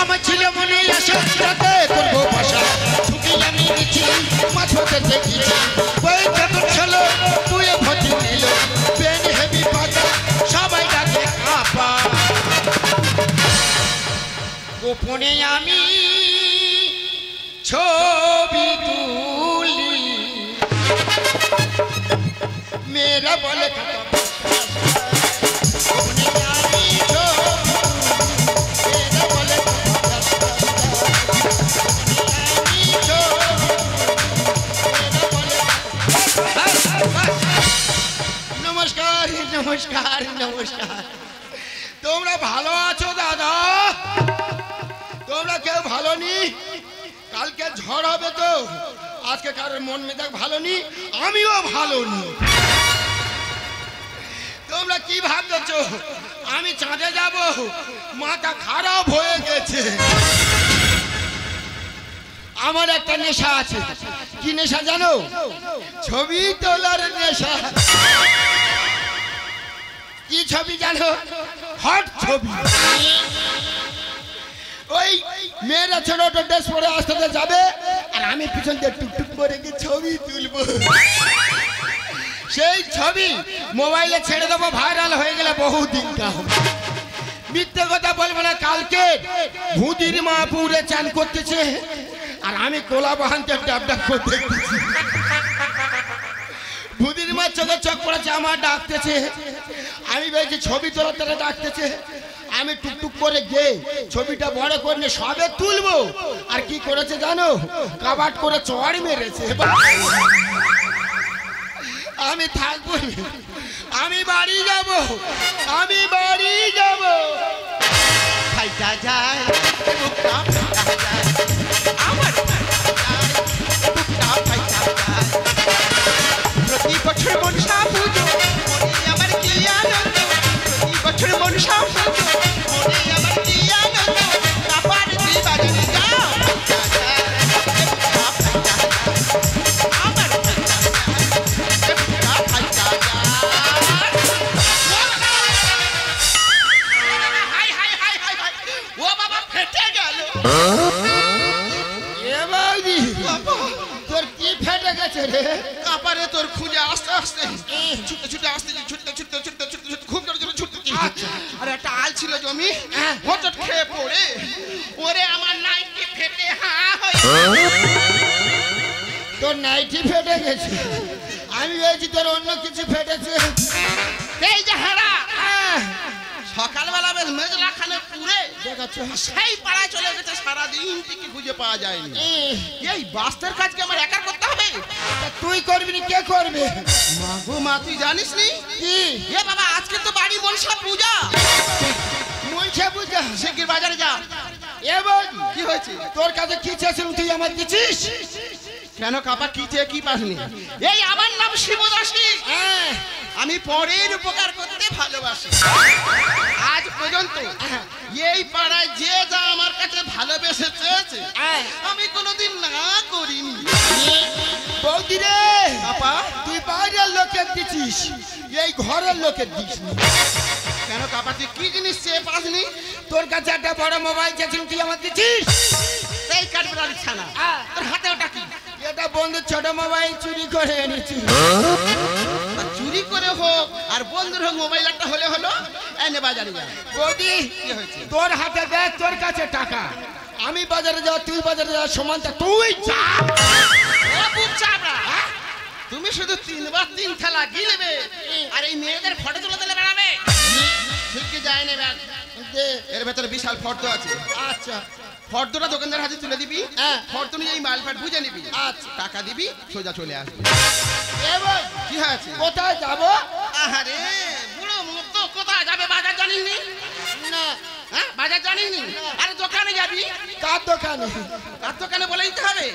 আমার ছিল মনে আসে রাতে করবো ভাষা ছুটি আমি দিচ্ছি মাছ হতে দেখি ওই কাতর ছিল তুই ভর্তি নিল পেন হেভি পাতা সবাই ডাকে আপা গোপনে আমি ছবি তুলি মেয়েরা বলে নমস্কার নমস্কার নমস্কার তোমরা ভালো আছো দাদা তোমরা কেউ ভালো নি কালকে ঝড় হবে তো আজকে কারোর মন মেজাজ ভালো নি আমিও ভালো নি তোমরা কি ভাবছো আমি চাঁদে যাব মাথা খারাপ হয়ে গেছে আমার একটা নেশা আছে কি নেশা জানো ছবি তোলার নেশা কি ছবি জানো হট ছবি ওই মেয়েরা ছোট ছোট ড্রেস পরে আসতে যাবে আর আমি পিছন দিয়ে টুকটুক করে গিয়ে ছবি তুলবো সেই ছবি মোবাইলে ছেড়ে দেবো ভাইরাল হয়ে গেলে বহুদিনটা মিথ্যে কথা বলবো না কালকে ভুদির মা পুরে চান করতেছে আর আমি কোলা বাহানতে ডাব ডাব করতে ভুদির মা চোখে চোখ পড়েছে আমার ডাকতেছে আমি বলছি ছবি তোলার তারা ডাকতেছে আমি টুকটুক করে গে ছবিটা বড় করে সবে তুলবো আর কি করেছে জানো কাবাট করে চড় মেরেছে আমি থাকবো আমি বাড়ি যাব আমি বাড়ি যাব ফাইটা যায় বুকটা ফাইটা যায় আমার বুকটা ফাইটা যায় প্রতি বছর মনসা পুজো মনে আমার কি আনন্দ প্রতি বছর মনসা পুজো মনে আমার কি আনন্দ কাপার দি বাজারে যাও ফাইটা যায় বুকটা ফাইটা যায় আমার বুকটা ফাইটা যায় তোর কি ফেটে গেছে রে কাপারে তোর খুঁজে আস্তে আস্তে ছুটতে ছুটতে আসতে ছুটতে ছুটতে ছুটতে ছুটতে খুব জোরে জোরে ছুটতে আর একটা আল ছিল জমি হঠাৎ খেয়ে পড়ে ওরে আমার নাইটি ফেটে হা হয়ে তোর নাইটি ফেটে গেছে আমি বলছি তোর অন্য কিছু ফেটেছে এই যে হেরা সকালবেলা বেশ মেজলা খানে পুরে সেই পাড়ায় চলে গেছে সারাদিন থেকে খুঁজে পাওয়া যায়নি এই বাস্তের কাজকে আমার একা করতে হবে তুই করবি না কে করবে মাগো মা তুই জানিস নি কি এ বাবা আজকে তো বাড়ি মনসা পূজা মনসা পূজা শিগগির বাজারে যা এবার কি হয়েছে তোর কাছে কি চেয়েছিলাম তুই আমার দিছিস কেন কাপা কি চেয়ে কি পাসনি এই আমার নাম শিবদাসী আমি পরের উপকার করতে ভালোবাসি আজ পর্যন্ত এই পাড়ায় যে যা আমার কাছে ভালোবেসে চেয়েছে আমি কোনোদিন না করিনি বৌদি রে কাপা তুই বাইরের লোকের দিছিস এই ঘরের লোকের দিস কেন কাপা তুই কি জিনিস চেয়ে পাসনি তোর কাছে একটা বড় মোবাইল চেয়েছিলাম তুই আমার দিছিস এই কাঠবিড়ালি ছানা তোর হাতে ওটা কি এটা বন্ধুর ছোট মোবাইল চুরি করে এনেছি চুরি করে হোক আর বন্ধুর হোক মোবাইল একটা হলে হলো এনে বাজারে যা বৌদি কি হয়েছে তোর হাতে দেখ তোর কাছে টাকা আমি বাজারে যাওয়া তুই বাজারে যাওয়া সমানটা তুই যা তুমি শুধু 3 বার 3 খেলা গিলবে আর এই মেয়েদের ফটো তুলে দিলে বেড়াবে ঠিক যায় না এর ভেতরে বিশাল ফর্দ আছে আচ্ছা ফর্দটা দোকানদার হাতে তুলে দিবি ফর্দ অনুযায়ী মালপাট বুঝে নিবি আচ্ছা টাকা দিবি সোজা চলে আসবি এবার কি হয়েছে কোথায় যাব আরে বুড়ো মুক্ত কোথায় যাবে বাজার জানিস নি না হ্যাঁ বাজার জানিস নি আরে দোকানে যাবি কার দোকানে কার দোকানে বলে দিতে হবে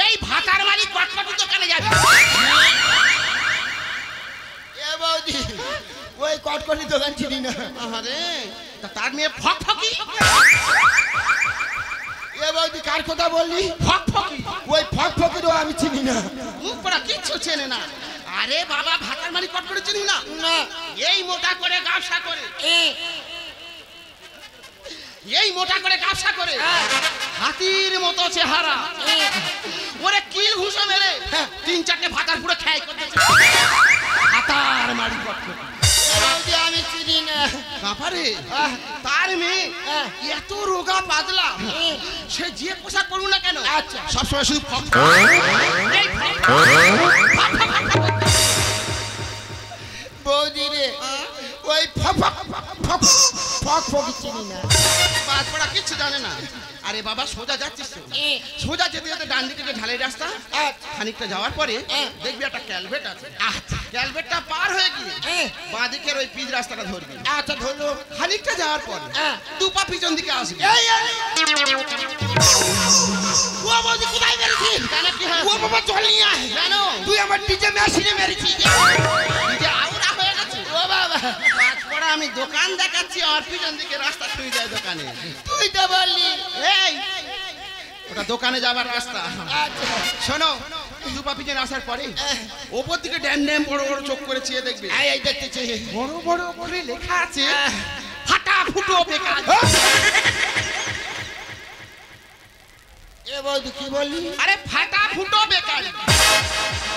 এই ভাতার মালিক কটকটি দোকানে যাবি এ বৌদি ওই কটকটি দোকান চিনি না আরে তার মেয়ে ফকফকি এ বৌদি কার কথা বললি ফকফকি ওই ফকফকিরও আমি চিনি না মুখ পড়া কিচ্ছু চেনে না আরে বাবা ভাতার মালিক কটকটি চিনি না না এই মোটা করে ব্যবসা করে এই মোটা করে কাপসা করে হাতির মতো চেহারা ওরে কিল ঘুষো মেরে 3-4টে ভাতার পুরো খেয়ে করতেছে হাতার মারি পড়ছে বৌদি আমি চিনি না কাপারে তার মেয়ে এত রোগা পাতলা সে যে পোশাক পরুক না কেন আচ্ছা। সবসময় শুধু ফক বৌদি রে ওই ফক চিনি না পাঁচ পড়া কিচ্ছু জানে না আরে বাবা সোজা যাচ্ছিস তো সোজা যেতে যেতে ডান দিকে যে ঢালাই রাস্তা খানিকটা যাওয়ার পরে দেখবি একটা ক্যালভেট আছে ক্যালভেটটা পার হয়ে গিয়ে বাঁ দিকের ওই পিচ রাস্তাটা ধরবি আচ্ছা ধরলো খানিকটা যাওয়ার পর দুপা পিছন দিকে আসবি ও বৌদি কোথায় মেরেছিস কেন কি হয়? ও বাবা চল নিয়ে আয় কেন তুই আমার ডিজে মেশিনে মেরেছিস নিজে আউরা হয়ে গেছে ও বাবা পাঁচ পড়া আমি দোকান দেখাচ্ছি আর পিছন দিকে রাস্তা শুয়ে যায় দোকানে তুই তো বললি এই ওটা দোকানে যাবার রাস্তা আচ্ছা শোনো দুপা পিছনে আসার পরে ওপর দিকে ড্যাম ড্যাম বড় বড় চোখ করে চেয়ে দেখবে এই দেখতেছি বড় বড় করে লেখা আছে ফাটা ফুটো বেকার এ বৌদি কি বললি আরে ফাটা ফুটো বেকার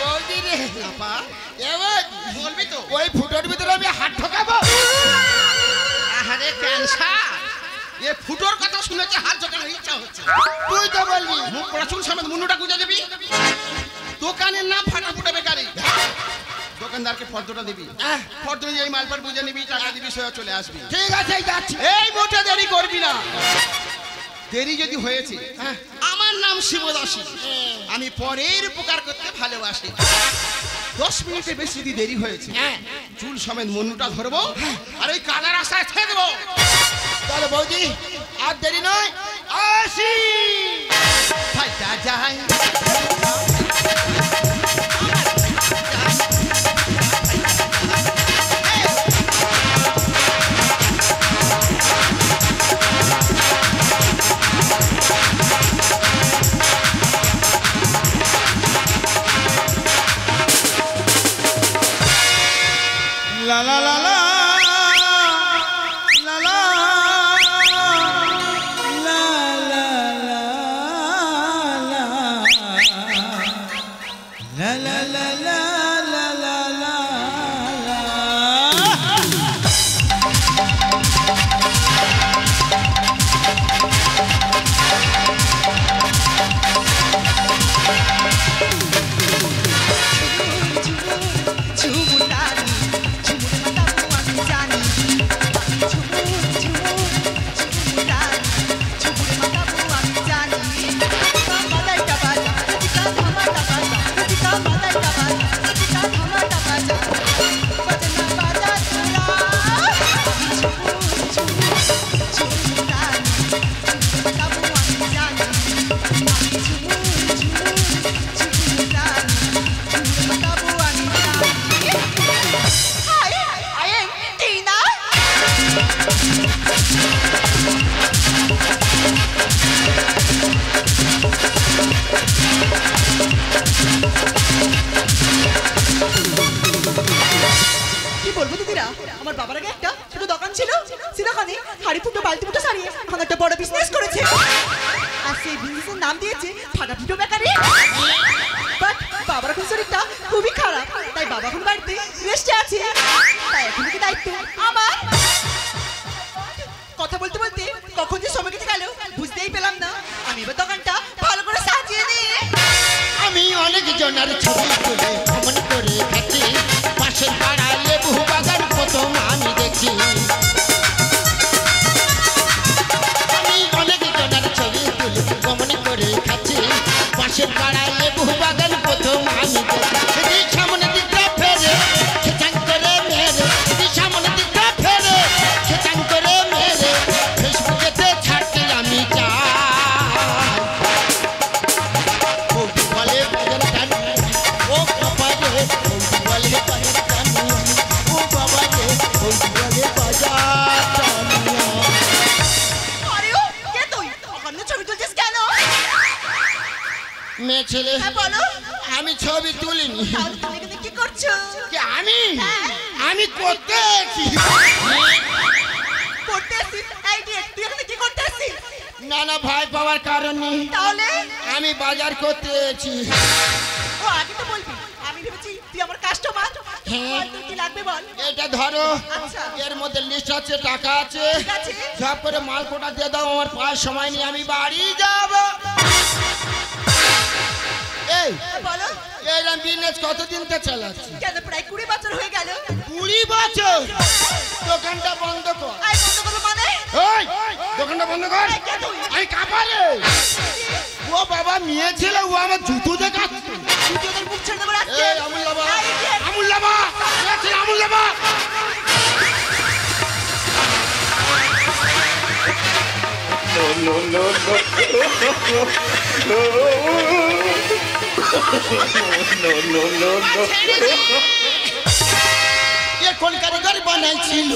বৌদি রে আপা এ বৌদি বলবি তো ওই ফুটোর ভিতরে আমি হাত ঢোকাবো আরে ক্যান্সার এ ফুটোর কথা শুনেছে হাত ঢোকানোর ইচ্ছা হচ্ছে তুই তো বললি মুখ পড়া চুল সমেত মুন্ডুটা গুঁজে দিবি দোকানের নাম ফাটা ফুটো বেকারি দোকানদারকে ফর্দটা দিবি ফর্দ এই মালপার বুঝে নিবি টাকা দিবি সোজা চলে আসবি ঠিক আছে এই যাচ্ছি এই মোটে দেরি করবি না দেরি যদি হয়েছে আমার নাম শিবদাসী আমি পরের উপকার করতে ভালোবাসি 10 মিনিটে বেশি যদি দেরি হয়েছে চুল সমেত মনুটা ধরবো আর ওই কালা রাস্তায় ঠেকবো তাহলে বৌদি আর দেরি নয় আসি ফাইটা যায় La la la la la la la la la la la la আমার বাবার আগে একটা ছোট দোকান ছিল সেখানে হাড়ি ফুটো বালতি ফুটো সারিয়ে এখন একটা বড় বিজনেস করেছে আর সেই বিজনেসের নাম দিয়েছে ফাটা ফুটো বেকারি বাট বাবার এখন শরীরটা খুবই খারাপ তাই বাবা এখন বাড়িতে রেস্টে আছে তাই এখন কি দায়িত্ব আমার কথা বলতে বলতে কখন যে সময় কেটে গেল বুঝতেই পেলাম না আমি এবার দোকানটা ভালো করে সাজিয়ে দিই আমি অনেক জনের ছবি তুলে ভ্রমণ করে থাকি পাশের পাড়ায় লেবু বাগান প্রথম আমি দেখি আমি অনেক জনের ছবি তুলে ভ্রমণ করে খাচ্ছি পাশের পাড়ায় লেবু বাগান প্রথম আমি দেখি সামনে দিকটা ফেরে খেচাং করে মেরে সামনে দিকটা ফেরে খেচাং করে মেরে ফেসবুকেতে ছাড়তে আমি চাই বলে বাজার টানি ও বাবা রে বলে বাজার টানি ও বাবা রে বলে বাজার টানি আরে ও কে তুই ওখানে ছবি তুলছিস কেন মেয়ে ছেলে হ্যাঁ বলো আমি ছবি তুলিনি তাহলে তুমি এখানে কি করছো কি আমি করতে এসেছি করতে আসিস এই যে তুই এখানে কি করতে করছিস? না না, ভয় পাওয়ার কারণ নেই, তাহলে আমি বাজার করতে এসেছি। ও আগে তো বলবি, আমি ভেবেছি তুই আমার কাস্টমার। হ্যাঁ। তোর কি লাগবে বল। এটা ধরো, আচ্ছা। এর মধ্যে লিস্ট আছে, টাকা আছে, ঠিক আছে। সব করে মাল কোটা দিয়ে দাও, আমার পাঁচ সময় নিয়ে আমি বাড়ি যাব। এই বলো। এরকম বিজনেস কতদিন থেকে চালাচ্ছি? কেন প্রায় 20 বছর হয়ে গেল। 20 বছর? দোকানটা বন্ধ কর। আই বন্ধ করবো মানে? ওই দোকানটা বন্ধ কর। আমি কাপারে। ও বাবা মেয়ে ছিল, ও আমার জুতো দেখাচ্ছে। তুই ওদের মুখ ছেড়ে দেবো রাখতে। এই আমুল্লাবা, আমুল্লাবা, আমুল্লাবা। এ কোন কারিগর বানাইছিল?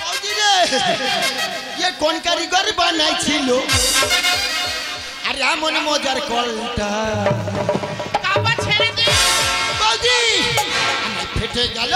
বৌদি রে, এ কোন কারিগর বানাইছিল? আর এমন মজার কলটা কাপা ছেড়ে দে। বৌদি আমার ফেটে গেল।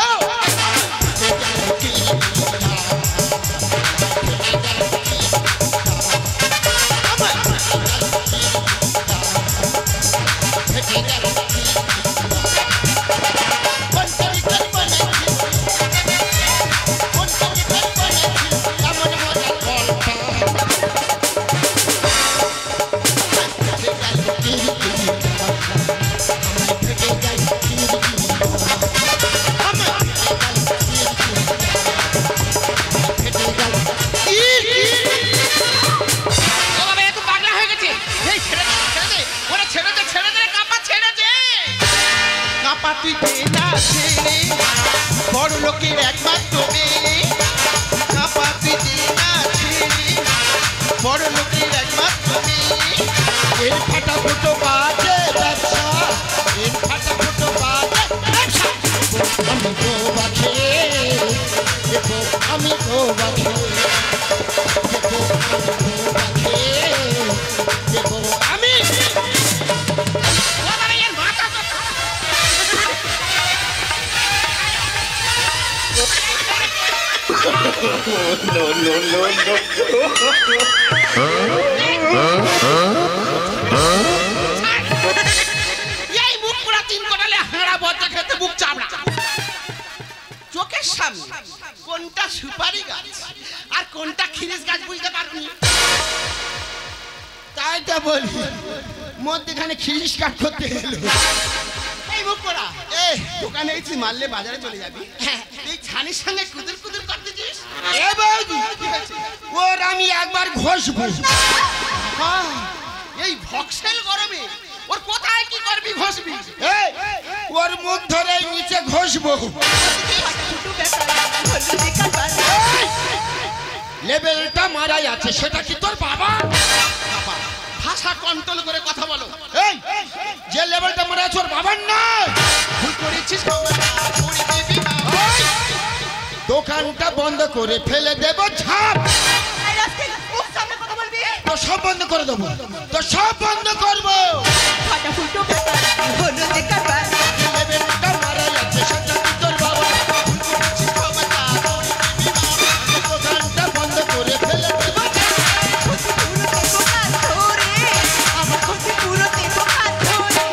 ও বাবা এত পাগলা হয়ে গেছে। এই ছেড়ে দে, ছেড়ে দে। ওরে ছেড়ে দে, ছেড়ে দে, কাপা ছেড়ে দে। কাপা তুই দে না ছেড়ে, বড় লোকের একমাত্র মেয়ে। কাপা তুই দে না ছেড়ে, বড় লোকের একমাত্র মেয়ে। এর ফাটা ফুটো বাজে ব্যবসা, এর ফাটা ফুটো বাজে ব্যবসা। আমি তো বাজে, দেখো আমি তো বাজে, দেখো আমি তো বাজে, দেখো আমি। ও বাবা এর মাথা তো এই মুখ পুরা তিন কোটালে হাঁড়া বজ্জা খেতে মুখ চামড়া। চোখের সামনে কোনটা সুপারি গাছ আর কোনটা খিরিস গাছ বুঝতে পারবি? তাই তো বলি, মধ্যেখানে খিরিস কাট করতে গেল। এই মুখ পড়া, এ দোকানে এসে মারলে বাজারে চলে যাবি। এই ছানির সঙ্গে কুদুর কুদুর করতেছিস। এ বৌদি, কি হয়েছে? ওর আমি একবার ঘষবো। হ্যাঁ, এই ভক্সেল গরমে ওর কোথায় কি করবি ঘষবি? এই, ওর মুখ ধরে নিচে ঘষবো। দুটো ব্যাপার হলো বেকার বার। লেভেলটা মারাই আছে, সেটা কি তোর বাবা? বাবা, ভাষা কন্ট্রোল করে কথা বলো। এই, যে লেভেলটা মারা আছে ওর বাবার না। ভুল করেছিস বাবা, করে দিবি না। দোকানটা বন্ধ করে ফেলে দেবো ঝাপ। এই রাস্কেল, মুখ সামনে কথা বলবি। তো সব বন্ধ করে দেবো, তো সব বন্ধ করবো। ফাটা ফুটো ব্যাপার হলো বেকার বার। লেভেলটা মারাই আছে, সেটা কি তোর বাবা? ভুল করেছিস বাবা, করে দিবি না। দোকানটা বন্ধ করে ফেলে দেবো। ক্ষতি পুরো দেবো কান ধরে, আমার ক্ষতি পুরো দেবো কান ধরে।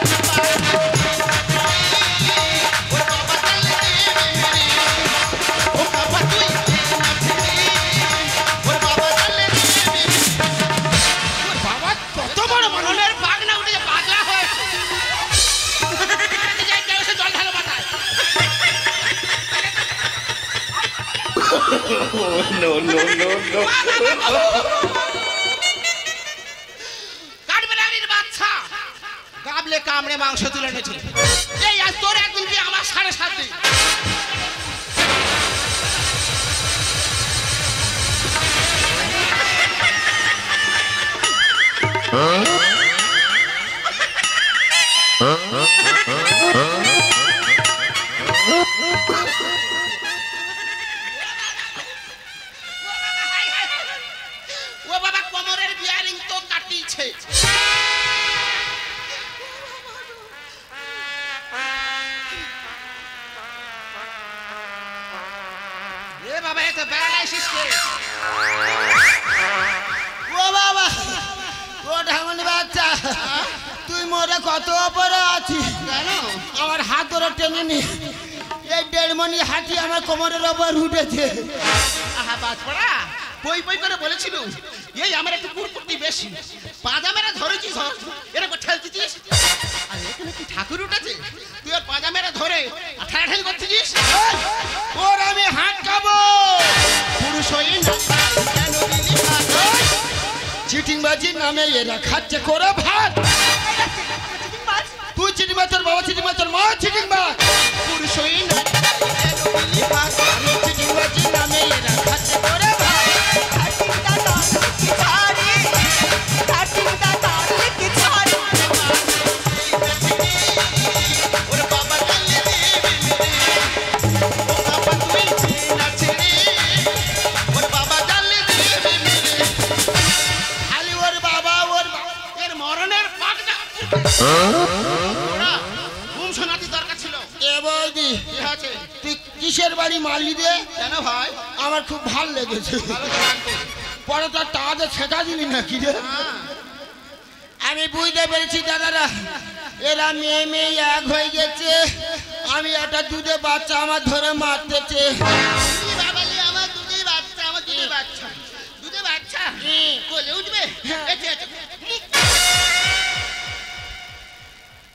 ওর বাবা চলে দেবে, ও বাবা তুই দে না ছেড়ে, ওর বাবা চলে দেবে। তোর বাবা কত বড় মানুষ। মনের বাঘ না উঠে পাগলা হয়েছে। এই যে গ্যাসে জল ঢালো মাথায়। কাঠবেড়ালির বাচ্চা কাবলে কামড়ে মাংস তুলে এনেছে। এই আজ তোর একদিন কি আমার 7.5 দিন। ও বাবা কোমরের বিয়ারিং তো কাটিছে। এ বাবা এ তো প্যারালাইসিস কেস। ঢামনি বাচ্চা তুই মোরে কত ওপরে আছিস জানো আমার হাত ধরে টেনে নি এই দেড়মনি হাতি আমার কোমরের ওপর উঠেছে আহা বাজপড়া বই বই করে বলেছিল এই আমার একটু কুরকুরতি বেশি পাজামেরা ধরেছিস এরকম ঠেলতেছিস আর এখানে কি ঠাকুর উঠেছে তুই আর পাজামেরা ধরে ঠেলাঠেল করতেছিস ওর আমি হাত খাবো পুরুষ হয়ে না কেন দিলি ভাত? চিটিংবাজির নামে এরা খাচ্ছে করে ভাত তুই চিটিংবাজ তোর বাবা চিটিংবাজ তোর মা চিটিংবাজ পুরুষ হয়ে না কেন দিলি ভাত? আমি চিটিংবাজির নামে এরা খাচ্ছে করে ভাত ওর বাবা জানলে দেবে মেরে ও বাবা তুই না ছেড়ে ওর বাবা জানলে দেবে মেরে খালি ওর বাবা এর মরণের পাকটা ওরা ঘুম শোনাতে দরকার ছিল এ বৌদি কি আছে তুই কিসের বাড়ি মারলি রে কেন ভাই আমার খুব ভাল লেগেছে ভালো তো লাগবে পরে তো টাকাতে ছেঁকা দিলি নাকি রে হ্যাঁ আমি বুঝতে পেরেছি দাদারা এরা মেয়ে মেয়ে এক হয়ে গেছে আমি একটা দুধে বাচ্চা আমার ধরে মারতেছে তুই বাবালি আমার দুধে বাচ্চা আমার দুধে বাচ্চা দুধে বাচ্চা কোলে উঠবে এতে এতে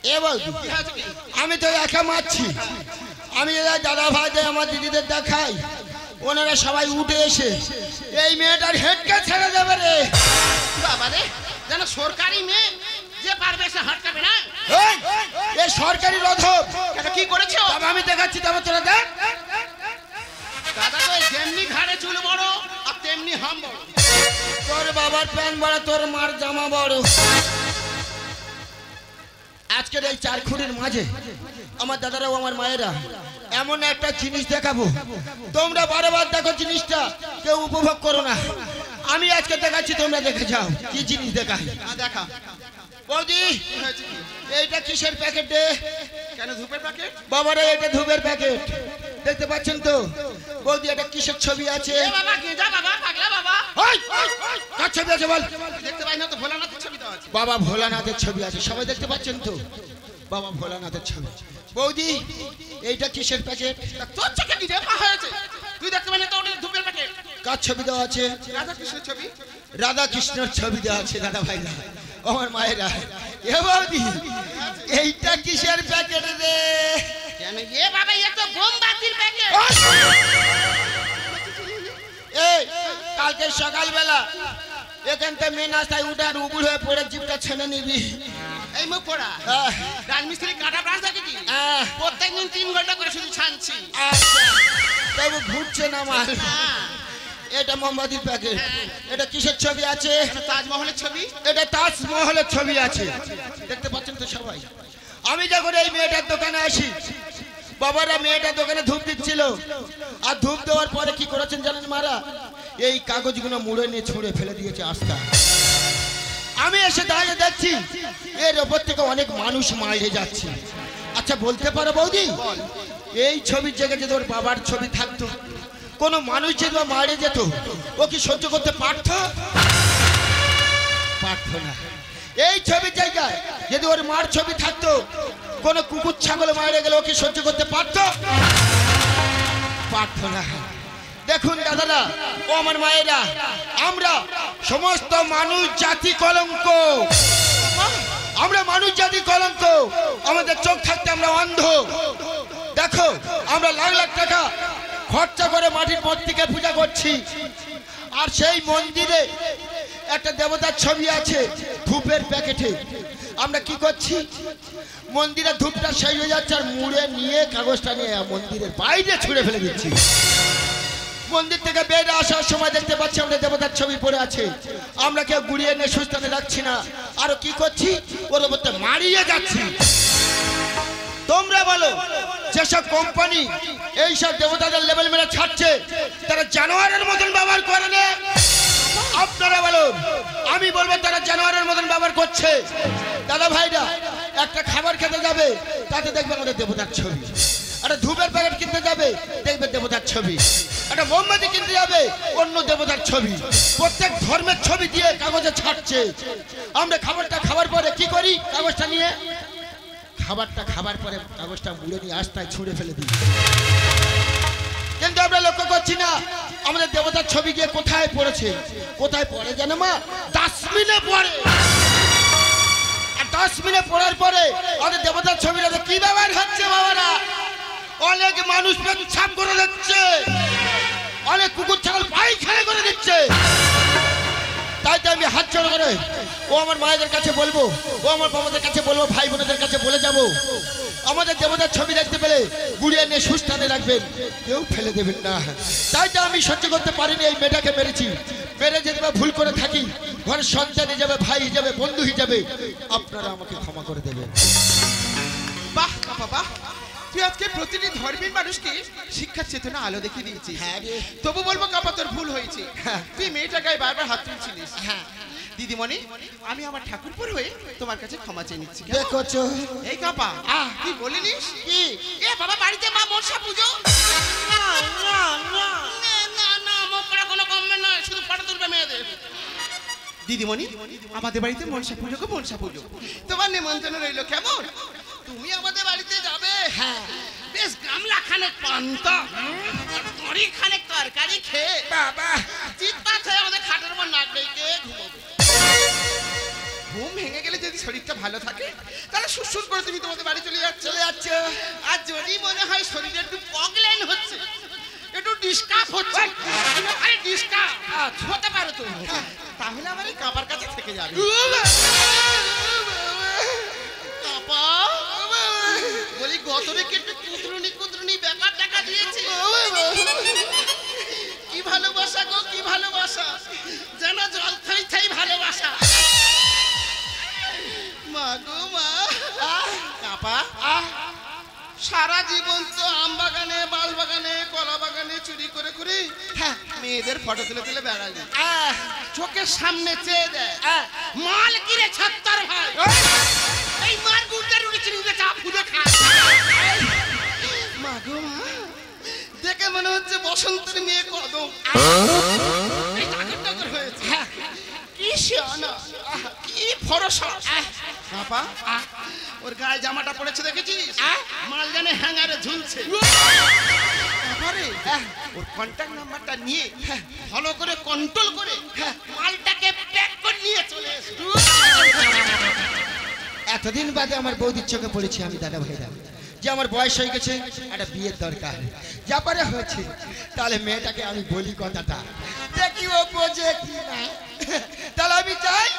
এ বৌদি কি আছে কি আমি তো একা মারছি আমি এরা দাদা ভাইদের আমার দিদিদের দেখাই ওনারা সবাই উঠে এসে এই মেয়েটার হেডকে ছেড়ে দেবে রে বাবা রে যেন সরকারি মেয়ে যে পারবে সে হাঁটকাবে না এই, এ সরকারি রথব এটা কি করেছো তবে আমি দেখাচ্ছি তবে তোরা দেখ দাদা তো যেমনি ঘাড়ে চুল বড় আর তেমনি হাম বড় তোর বাবার প্যান্ট বড় তোর মার জামা বড় আজকের এই চার খুঁড়ির মাঝে আমার দাদারাও আমার মায়েরা এমন একটা জিনিস দেখাবো তোমরা বারবার দেখো জিনিসটা কেউ উপভোগ করো না আমি আজকে দেখাচ্ছি তোমরা দেখে যাও কি জিনিস দেখাই দেখা বৌদি কি হয়েছে কি এইটা কিসের প্যাকেট রে কেন ধূপের প্যাকেট বাবারা এটা ধূপের প্যাকেট দেখতে পাচ্ছেন তো বৌদি এটা কিসের ছবি আছে এ বাবা গেজা বাবা পাগলা বাবা ওই, কার ছবি আছে বল দেখতে পাই না তো ভোলানাথের ছবি দেওয়া আছে বাবা ভোলানাথের ছবি আছে সবাই দেখতে পাচ্ছেন তো বাবা ভোলানাথের ছবি বৌদি এইটা কিসের প্যাকেট তা তোর চোখে কি দেখা হয়েছে তুই দেখতে পাই না তো ওটা ধূপের প্যাকেট কার ছবি দেওয়া আছে রাধা কৃষ্ণের ছবি রাধা কৃষ্ণের ছবি দেওয়া আছে দাদা ভাইরা আমার মায়েরা এ বৌদি এইটা কিসের প্যাকেট রে কেন এ বাবা এ তো বোমবাতির প্যাকেট এই কালকে সকালবেলা এখান থেকে মেন রাস্তায় উঠে আর উবুর হয়ে পড়ে জিপটা ছেড়ে নিবি এই মুখ পড়া আহ, রাজমিস্ত্রি কাটা ব্রাঞ্চ দেখেছি আহ, প্রত্যেকদিন 3 ঘন্টা করে শুধু ছানছি আচ্ছা তবু ঘুরছে না মাল হ্যাঁ এটা মোমবাতির প্যাকেট এটা কিসের ছবি আছে এটা তাজমহলের ছবি এটা তাজমহলের ছবি আছে দেখতে পাচ্ছেন তো সবাই আমি যখন এই মেয়েটার দোকানে আসি বাবারা মেয়েটার দোকানে ধূপ দিচ্ছিল আর ধূপ দেওয়ার পরে কি করেছেন জানেন মারা এই কাগজগুলো মুড়ে নিয়ে ছুঁড়ে ফেলে দিয়েছে আস্তা আমি এসে দাঁড়িয়ে দেখছি এর ওপর থেকে অনেক মানুষ মাইরে যাচ্ছে আচ্ছা বলতে পারো বৌদি এই ছবির জায়গায় যদি ওর বাবার ছবি থাকতো কোন মানুষ যদি ও মারে যেত ও কি সহ্য করতে পারতো পারতো না এই ছবির জায়গায় যদি ওর মার ছবি থাকতো কোন কুকুর ছাগল মারে গেলে ও কি সহ্য করতে পারতো পারতো না দেখুন দাদারা ও আমার মায়েরা আমরা সমস্ত মানুষ জাতি কলঙ্ক আমরা মানুষ জাতি কলঙ্ক আমাদের চোখ থাকতে আমরা অন্ধ দেখো আমরা লাখ লাখ টাকা খরচা করে মাটির মূর্তিকে পূজা করছি আর সেই মন্দিরে একটা দেবতার ছবি আছে ধূপের প্যাকেটে আমরা কি করছি মন্দিরে ধূপটা শেষ হয়ে যাচ্ছে আর মুড়ে নিয়ে কাগজটা নিয়ে মন্দিরের বাইরে ছুঁড়ে ফেলে দিচ্ছি মন্দির থেকে বেরিয়ে আসার সময় দেখতে পাচ্ছি আমরা দেবতার ছবি পড়ে আছে আমরা কেউ গুড়িয়ে নিয়ে সুস্থানে রাখছি না আরো কি করছি ওর মধ্যে মারিয়ে যাচ্ছি তোমরা বলো যেসব কোম্পানি এইসব দেবতাদের লেভেল মেরে ছাড়ছে তারা জানোয়ারের মতন ব্যবহার করে না আপনারা বলুন আমি বলবো তারা জানোয়ারের মতন ব্যবহার করছে দাদা ভাইরা একটা খাবার খেতে যাবে তাতে দেখবে আমাদের দেবতার ছবি আরে ধূপের প্যাকেট কিনতে যাবে দেখবে দেবতার ছবি একটা মোমবাতি কিনতে যাবে অন্য দেবতার ছবি, প্রত্যেক ধর্মের ছবি দিয়ে কাগজে ছাড়ছে। আমরা খাবারটা খাবার পরে কি করি? কাগজটা নিয়ে খাবারটা খাবার পরে কাগজটা মুড়ে নিয়ে রাস্তায় ছুঁড়ে ফেলে দিই। কিন্তু আমরা লক্ষ্য করছি না আমাদের দেবতার ছবি গিয়ে কোথায় পড়েছে। কোথায় পড়ে জানো মা? ডাস্টবিনে পড়ে। আর ডাস্টবিনে পড়ার পরে আমাদের দেবতার ছবিটাতে কি ব্যবহার হচ্ছে বাবারা? অনেক মানুষ পেচ্ছাপ করে দিচ্ছে, অনেক কুকুর ছাগল পায়খানা করে দিচ্ছে। তাই তো আমি হাত জোড় করে ও আমার মায়েদের কাছে বলবো, ও আমার বাবাদের কাছে বলবো, ভাই বোনেদের কাছে বলে যাব, আমাদের দেবতার ছবি দেখতে পেলে গুড়িয়ে নিয়ে সুস্থানে রাখবেন, কেউ ফেলে দেবেন না। তাই তো আমি সহ্য করতে পারিনি, এই মেয়েটাকে মেরেছি। মেরে যদি বা ভুল করে থাকি, ঘরের সন্তান হিসাবে, ভাই হিসাবে, বন্ধু হিসাবে আপনারা আমাকে ক্ষমা করে দেবেন। বাহ বাবা বাহ, তুই আজকে প্রতিটি ধর্মের মানুষকে শিক্ষার চেতনা আলো দেখিয়ে দিয়েছিস। হ্যাঁ রে। তবু বলবো কাপা তোর ভুল হয়েছে। হ্যাঁ। তুই মেয়েটা গায়ে বারবার হাত তুলছিলিস। হ্যাঁ দিদিমণি, আমি আমার ঠাকুরপুর হয়ে তোমার কাছে ক্ষমা চেয়ে নিচ্ছি। দেখছো এই কাপা তুই বলিনিস কি? এ বাবা বাড়িতে মা মনসা পুজো। না না না না না, মুখ করা কোনো কমবে না, শুধু ফটো তুলবে মেয়েদের। দিদিমণি, আমাদের বাড়িতে মনসা পুজো গো, মনসা পুজো। তোমার নিমন্ত্রণ রইলো, কেমন? তুমি আমাদের বাড়িতে যাবে। হ্যাঁ। বেশ গামলা খানেক পান্তা তরি খানেক তরকারি খেয়ে বাবা চিৎপাত হয়ে আমাদের খাটের উপর নাক ডেকে ঘুমোবে। ঘুম ভেঙে গেলে যদি শরীরটা ভালো থাকে তাহলে সুসুর করে তুমি তোমাদের বাড়ি চলে যাচ্ছ। আর যদি মনে হয় শরীরে একটু পগলেন হচ্ছে, একটু ডিস্টার্ব হচ্ছে, আরে ডিস্টার্ব হতে পারে তো, তাহলে আমার এই কাপার কাছে থেকে যাবে। কাপা বলি গত রেখে একটু কুতরুনি কুতরুনি ব্যাপার দেখা দিয়েছে। কি ভালোবাসা গো, কি ভালোবাসা, যেন জল থাই থাই ভালোবাসা। মা গো মা, কাপা সারা জীবন তো আম বাগানে, বাল বাগানে, কলা বাগানে চুরি করে করে মেয়েদের ফটো তুলে তুলে বেড়ালি। চোখের সামনে চেয়ে দেয় মাল কিরে ৭৬ ভাই, এই মার গুড়টা রুটি চিনি দিয়ে চা ফুটে খায়। মা গো মা, দেখে মনে হচ্ছে বসন্তের মেয়ে কদম। এই টাকর টাকর হয়েছে, কি শিয়ানা, কি ফরসা। বাবা ওর গায়ে জামাটা পড়েছে দেখেছিস? মাল জানে হ্যাঙ্গারে ঝুলছে। ওর কন্ট্যাক্ট নাম্বারটা নিয়ে ভালো করে কন্ট্রোল করে মালটাকে প্যাক করে নিয়ে চলে এসো। এতদিন বাদে আমার বৌদির চোখে পড়েছি আমি দাদা ভাইরা, যে আমার বয়স হয়ে গেছে, একটা বিয়ের দরকার, যা পারে হয়েছে। তাহলে মেয়েটাকে আমি বলি কথাটা, দেখি ও বোঝে কি না। তাহলে আমি যাই।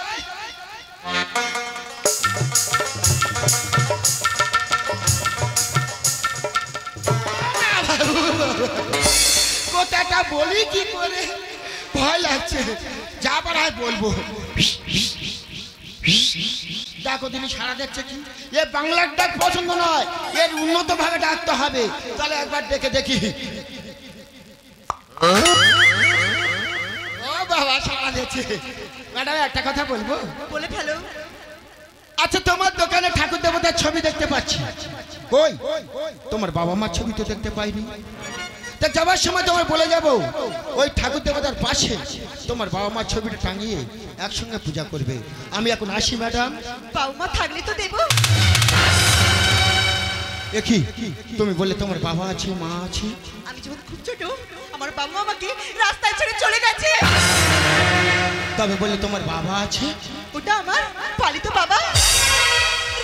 কথাটা বলি কি করে, ভয় লাগছে, যা পারায় বলবো। দেখো তিনি সারা দেখছে কি, এ বাংলার ডাক পছন্দ নয়, এর উন্নত ভাবে ডাকতে হবে। তাহলে একবার ডেকে দেখি। ও বাবা সারা দেখছে। ম্যাডাম একটা কথা বলবো? বলে ফেলো। আচ্ছা তোমার দোকানে ঠাকুর দেবতার ছবি দেখতে পাচ্ছি, কই তোমার বাবা মার ছবি তো দেখতে পাইনি। তা যাবার সময় তোমার বলে যাব, ওই ঠাকুর দেবতার পাশে তোমার বাবা মার ছবিটা টাঙিয়ে একসঙ্গে পূজা করবে। আমি এখন আসি ম্যাডাম। বাবা মা থাকলে তো দেবো। দেখি তুমি বললে তোমার বাবা আছে, মা আছে। আমি যখন খুব ছোট আমার বাবা মা আমাকে রাস্তায় ছেড়ে চলে গেছে। তবে বললে তোমার বাবা আছে। ওটা আমার পালিত বাবা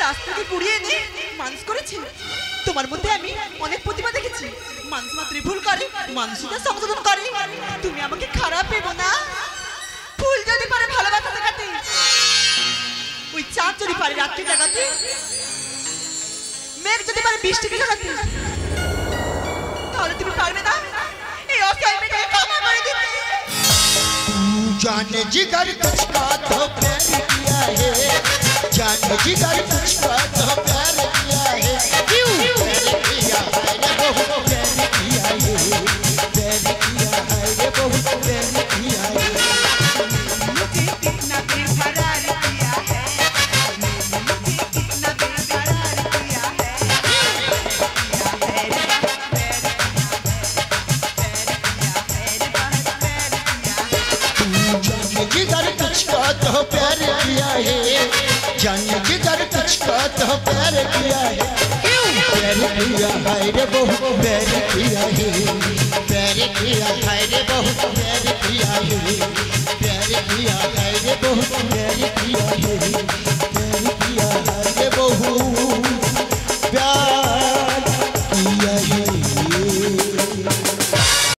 রাস্তাকে কুড়িয়ে এনে মানুষ করেছে। তোমার মধ্যে আমি অনেক প্রতিভা দেখেছি। মানুষ মাত্রই ভুল করে, মানুষটা সংশোধন করে। তুমি আমাকে খারাপ ভেবো না। ফুল যদি পারে ভালোবাসা দেখাতে, ওই চাঁদ যদি পারে রাত্রি জাগাতে, মেঘ যদি পারে বৃষ্টিকে ঝরাতে, তাহলে তুমি পারবে না এই অসহায় মেয়েটাকে ক্ষমা করে দিতে। जाने जिगर तुझका तो प्यार किया है, जाने जिगर तुझका तो प्यार किया है, क्यों प्यार किया है रे बहुत प्यार किया है, प्यार किया है रे बहुत प्यार किया है। मुझे कितना बेकरार किया है, मुझे कितना बेकरार किया है, किया है रे प्यार किया है, प्यार किया है। तो प्यार किया है, प्यार किया है रे बहुत प्यार किया है, प्यार किया है रे बहुत प्यार